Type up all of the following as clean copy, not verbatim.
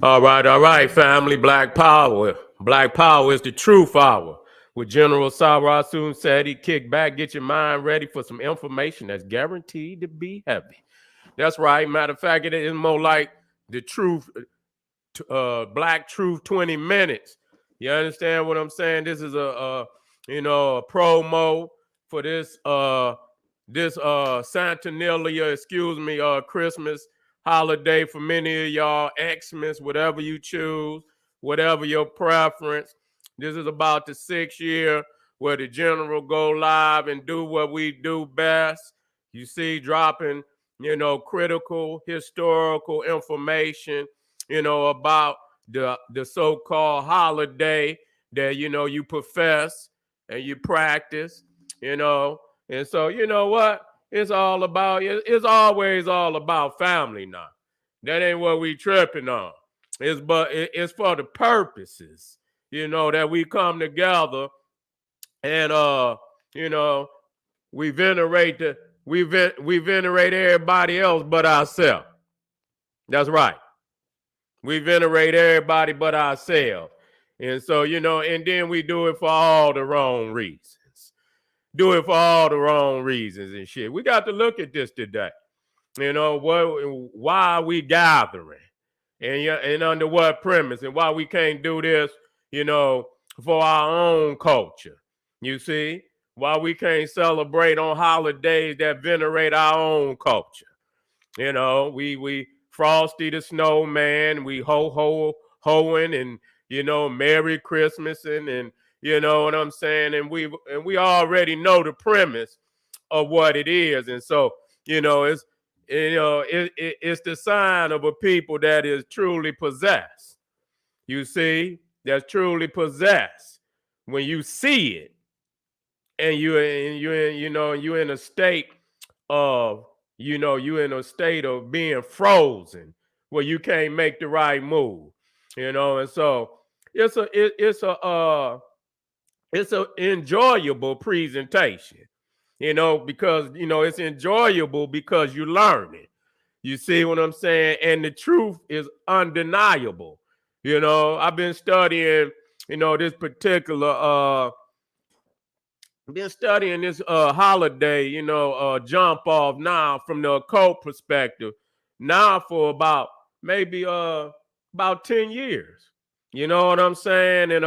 All right, family. Black Power. Black Power is the truth hour. With General Sarah Soon said he kick back, get your mind ready for some information that's guaranteed to be heavy. That's right. Matter of fact, it is more like the truth, Black Truth 20 minutes. You understand what I'm saying? This is a promo for this Santanelia, Christmas holiday for many of y'all, Xmas, whatever you choose, whatever your preference. This is about the 6th year where the general go live and do what we do best. You see, dropping, critical historical information, about the so-called holiday that, you profess and you practice, you know. And so, you know what? It's always all about family now. That ain't what we tripping on. It's for the purposes, that we come together and you know, we we venerate everybody else but ourselves. That's right. We venerate everybody but ourselves. And so, and then we do it for all the wrong reasons. Do it for all the wrong reasons and shit. We got to look at this today. Why are we gathering? And under what premise? And why we can't do this, for our own culture. You see? Why we can't celebrate on holidays that venerate our own culture. We Frosty the Snowman, we hoeing and Merry Christmas and you know what I'm saying? And we already know the premise of what it is. And so, it's the sign of a people that is truly possessed. You see, that's truly possessed. When you see it, and you're in a state of being frozen where you can't make the right move, and so it's a enjoyable presentation, because it's enjoyable because you learn it. You see what I'm saying? And the truth is undeniable. I've been studying, this particular been studying this holiday, jump off now from the occult perspective now for maybe about 10 years. You know what I'm saying? And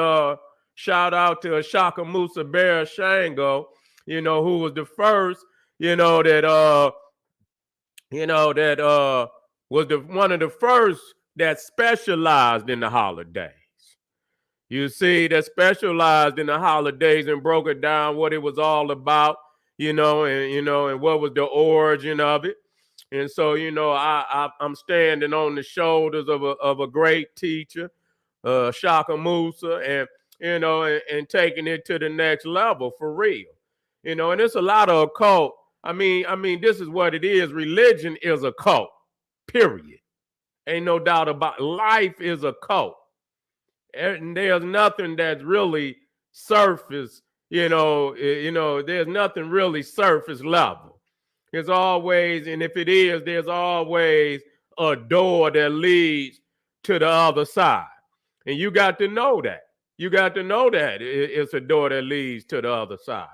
shout out to Ashaka Musa Bear Shango, who was the first, that was one of the first that specialized in the holidays. You see, that specialized in the holidays and broke it down what it was all about, and what was the origin of it. And so, I'm standing on the shoulders of a great teacher, Shaka Musa, and and taking it to the next level for real. And it's a lot of occult. I mean, this is what it is. Religion is a cult. Period. Ain't no doubt about it. Life is a cult. And there's nothing that's really surface, there's nothing really surface level. There's always, and if it is, there's always a door that leads to the other side. And you got to know that. You got to know that it's a door that leads to the other side.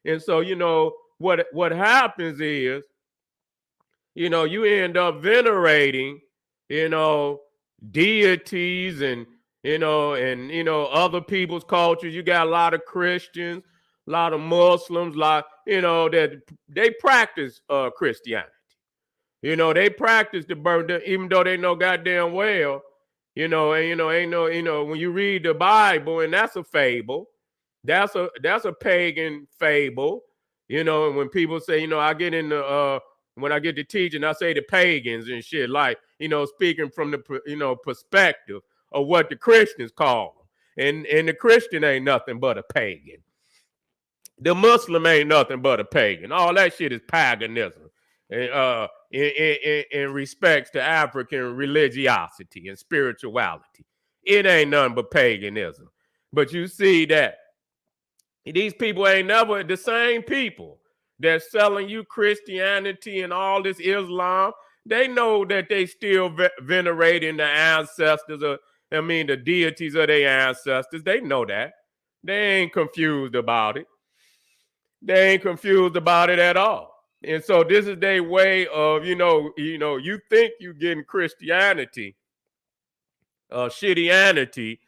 And so, what happens is, you end up venerating, deities and other people's cultures. You got a lot of Christians, a lot of Muslims, that they practice Christianity. They practice the birth, even though they know goddamn well, ain't no, when you read the Bible, and that's a fable, that's a pagan fable, and when people say, I get into when I get to teaching, I say the pagans and shit, like, speaking from the perspective of what the Christians call them. And the Christian ain't nothing but a pagan. The Muslim ain't nothing but a pagan. All that shit is paganism. In respects to African religiosity and spirituality. It ain't nothing but paganism. But you see that these people ain't never the same people that's selling you Christianity and all this Islam. They know that they still venerating the ancestors, the deities of their ancestors. They know that. They ain't confused about it. They ain't confused about it at all. And so this is their way of, you think you getting Christianity, shittianity,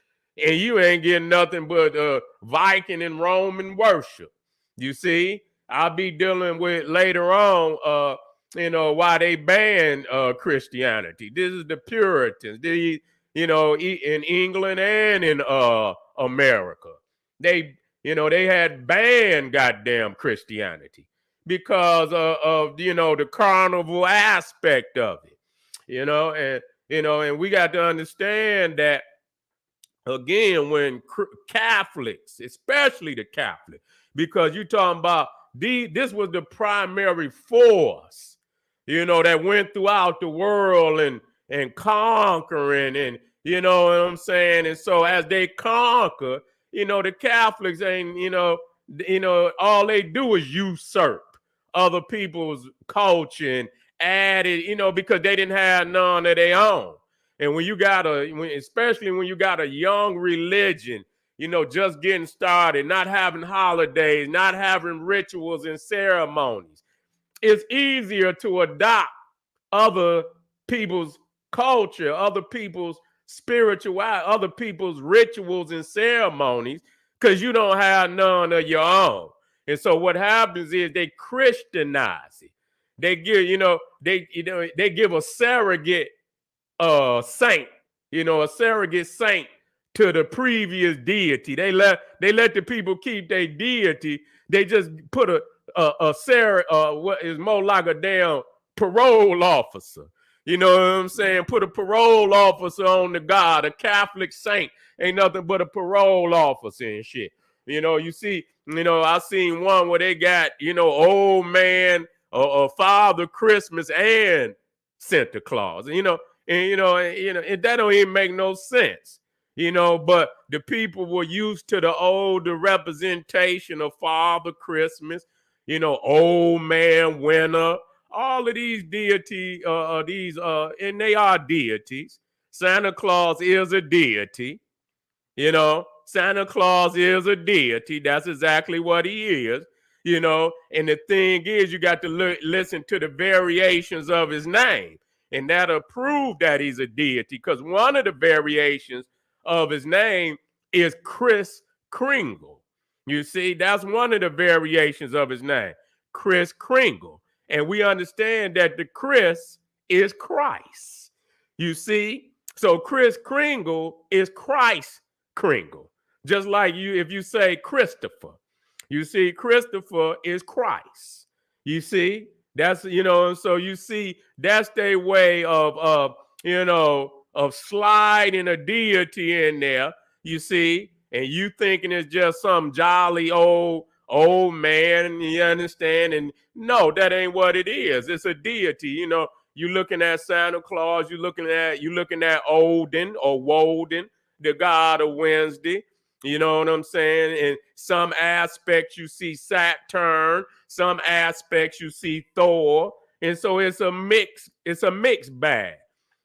and you ain't getting nothing but Viking and Roman worship. You see, I'll be dealing with later on, why they banned Christianity. This is the Puritans. In England and in America, they had banned goddamn Christianity because of the carnival aspect of it. And we got to understand that, again, when Catholics, especially the Catholic, because you're talking about this was the primary force, that went throughout the world and conquering, and you know what I'm saying. And so as they conquer, the Catholics ain't, all they do is usurp other people's culture and add it, because they didn't have none of their own. And when you got especially when you got a young religion, just getting started, not having holidays, not having rituals and ceremonies, it's easier to adopt other people's culture, other people's spirituality, other people's rituals and ceremonies, because you don't have none of your own. And so what happens is they Christianize it. They give, they give a surrogate saint, a surrogate saint to the previous deity. They let the people keep their deity. They just put what is more like a damn parole officer. You know what I'm saying? Put a parole officer on the god. A Catholic saint ain't nothing but a parole officer and shit. You see, I seen one where they got, old man, Father Christmas and Santa Claus. And that don't even make no sense. But the people were used to the older representation of Father Christmas, old man winter, all of these deities, and they are deities. Santa Claus is a deity, Santa Claus is a deity. That's exactly what he is, and the thing is, you got to listen to the variations of his name, and that'll prove that he's a deity, because one of the variations of his name is Kris Kringle. You see, that's one of the variations of his name, Kris Kringle. And we understand that the Kris is Christ. You see, so Kris Kringle is Christ Kringle. Just like if you say Christopher, you see, Christopher is Christ. You see, that's, so you see, that's their way of sliding a deity in there, you see, and you thinking it's just some jolly old man, you understand? And no, that ain't what it is. It's a deity. You looking at Santa Claus, you looking at Odin or Woden, the god of Wednesday. You know what I'm saying? In some aspects you see Saturn, some aspects you see Thor. And so it's a mixed bag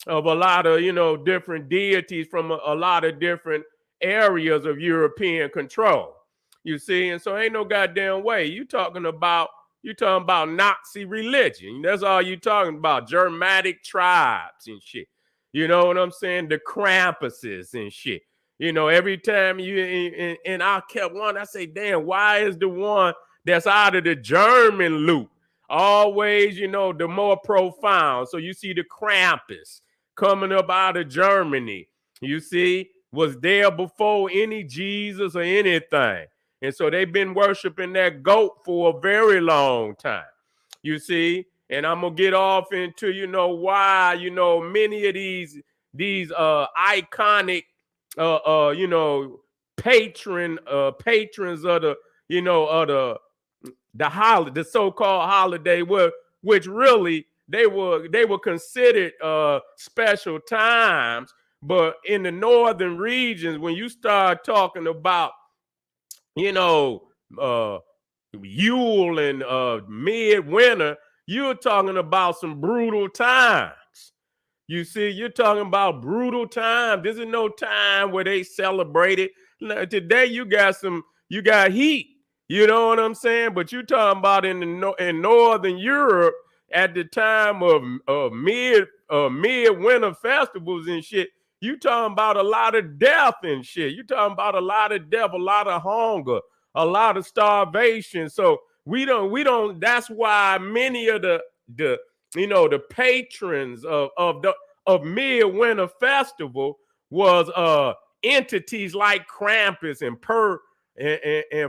of a lot of, different deities from a lot of different areas of European control. You see, and so ain't no goddamn way. You talking about Nazi religion. That's all you talking about. Germanic tribes and shit. You know what I'm saying? The Krampuses and shit. Every time and I kept one, I say, damn, why is the one that's out of the German loop always, the more profound? So you see the Krampus coming up out of Germany, you see, was there before any Jesus or anything. And so they've been worshiping that goat for a very long time, you see. And I'm going to get off into, why, many of these iconic, patrons of the, the so-called holiday, which really they were considered special times. But in the northern regions, when you start talking about, Yule and midwinter, you're talking about some brutal times. You see, you're talking about brutal times. This is no time where they celebrated. Today you got heat. You know what I'm saying? But you talking about in Northern Europe at the time of midwinter festivals and shit. You talking about a lot of death and shit. You talking about a lot of death, a lot of hunger, a lot of starvation. So we don't. That's why many of the patrons of midwinter festival was entities like Krampus and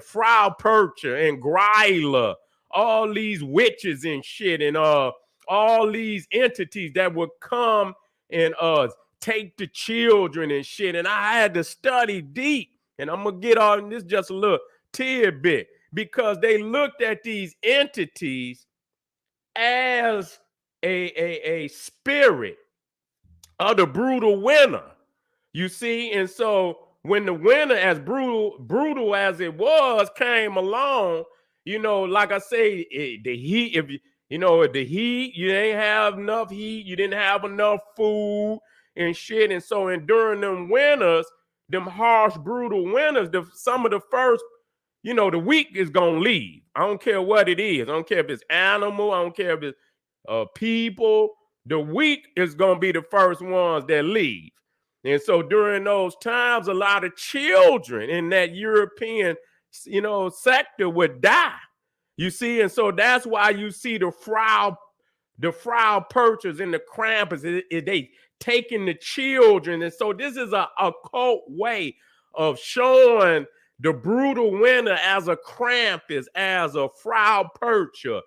Frau Percher and Gryla, all these witches and shit, and all these entities that would come and take the children and shit. And I had to study deep, and I'm gonna get on this just a little tidbit, because they looked at these entities as a spirit of the brutal winter, you see. And so when the winter, as brutal as it was, came along, like I say, the heat, if the heat, you didn't have enough heat, you didn't have enough food and shit. And so during them winters, them harsh, brutal winters, some of the first, the weak is gonna leave. I don't care what it is. I don't care if it's animal. I don't care if it's people. The weak is gonna be the first ones that leave. And so during those times, a lot of children in that European, sector would die. You see, and so that's why you see the Frau Perchers and the Krampus, they taking the children. And so this is a occult way of showing the brutal winter as a Krampus, as a Frau Percher,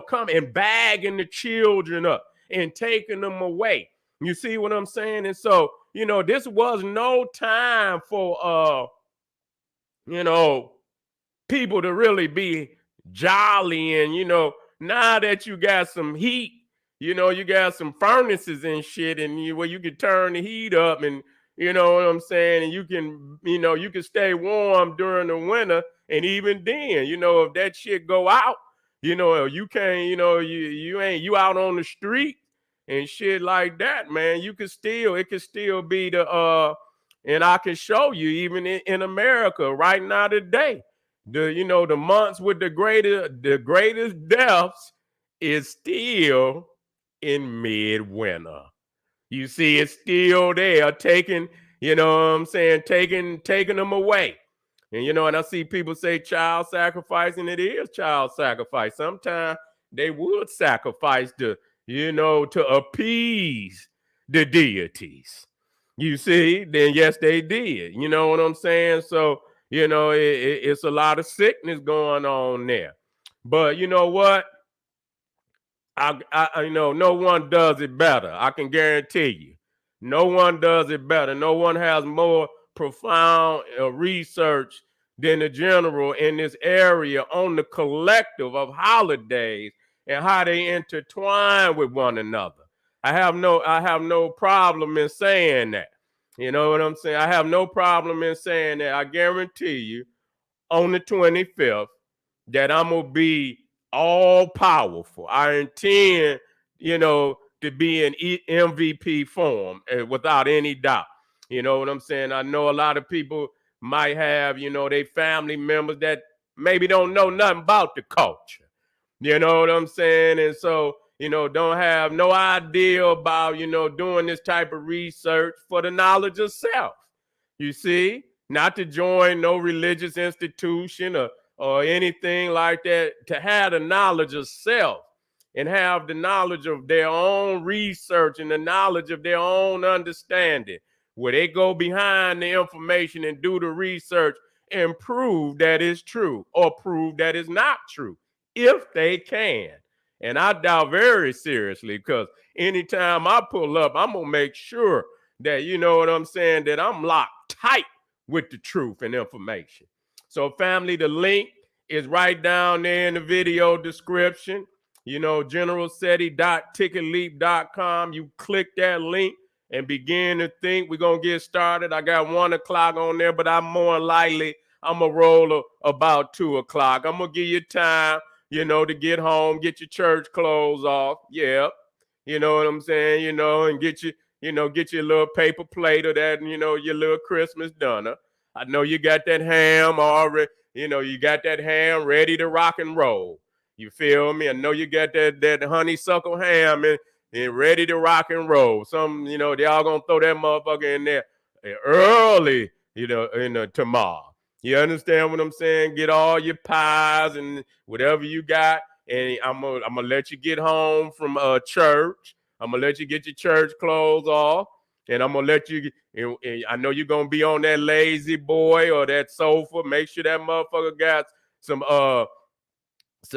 come and bagging the children up and taking them away. You see what I'm saying? And so, this was no time for, people to really be jolly. And, now that you got some heat, you got some furnaces and shit, and where you can turn the heat up, and you know what I'm saying, and you can stay warm during the winter. And even then, if that shit go out, you can't, you out on the street and shit like that, man, it could still be and I can show you even in America right now today, the months with the greatest deaths is still in midwinter. You see, it's still there, taking them away. And and I see people say child sacrifice, and it is child sacrifice. Sometimes they would sacrifice to appease the deities. You see, then yes, they did. You know what I'm saying? So, it's a lot of sickness going on there. But you know what? I no one does it better. I can guarantee you. No one does it better. No one has more profound research than the general in this area on the collective of holidays and how they intertwine with one another. I have no problem in saying that. You know what I'm saying? I have no problem in saying that. I guarantee you on the 25th that I'm going to be all powerful. I intend, to be in MVP form without any doubt. You know what I'm saying? I know a lot of people might have, they family members that maybe don't know nothing about the culture. You know what I'm saying? And so, don't have no idea about, doing this type of research for the knowledge of self. You see, not to join no religious institution or anything like that, to have the knowledge of self and have the knowledge of their own research and the knowledge of their own understanding, where they go behind the information and do the research and prove that it's true or prove that it's not true, if they can. And I doubt very seriously, because anytime I pull up, I'm going to make sure that, you know what I'm saying, that I'm locked tight with the truth and information. So family, the link is right down there in the video description. generalseti.ticketleap.com. You click that link and begin to think. We're going to get started. I got 1 o'clock on there, but I'm more likely I'm going to roll about 2 o'clock. I'm going to give you time to get home, get your church clothes off. Yeah. You know what I'm saying? And get your little paper plate of that, and your little Christmas dinner. I know you got that ham already, you got that ham ready to rock and roll. You feel me? I know you got that honeysuckle ham and ready to rock and roll. They all gonna throw that motherfucker in there early, tomorrow. You understand what I'm saying? Get all your pies and whatever you got, and I'm gonna let you get home from church. I'm gonna let you get your church clothes off, and I'm gonna let you. And I know you're gonna be on that lazy boy or that sofa. Make sure that motherfucker got some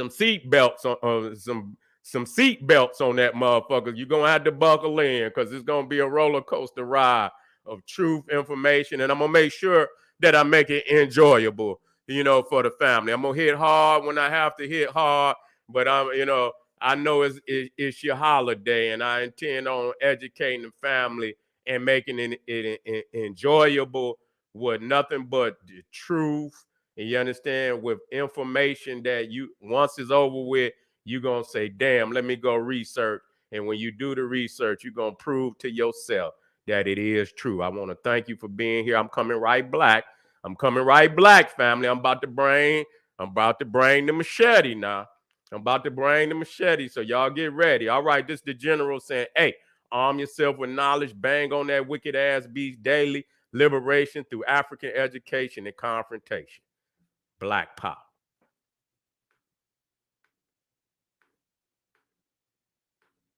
seat belts on some seat belts on that motherfucker. You're gonna have to buckle in because it's gonna be a roller coaster ride of truth, information, and I'm gonna make sure that I make it enjoyable, for the family. I'm gonna hit hard when I have to hit hard, but I know it's your holiday, and I intend on educating the family and making it enjoyable with nothing but the truth. And you understand, with information that you once it's over with, you're gonna say, damn, let me go research. And when you do the research, you're gonna prove to yourself that it is true. I want to thank you for being here. I'm coming right black. I'm coming right black, family. I'm about to bring the machete now. I'm about to bring the machete. So y'all get ready. All right, this is the general saying, hey, arm yourself with knowledge, bang on that wicked ass beast daily, liberation through African education and confrontation. Black power.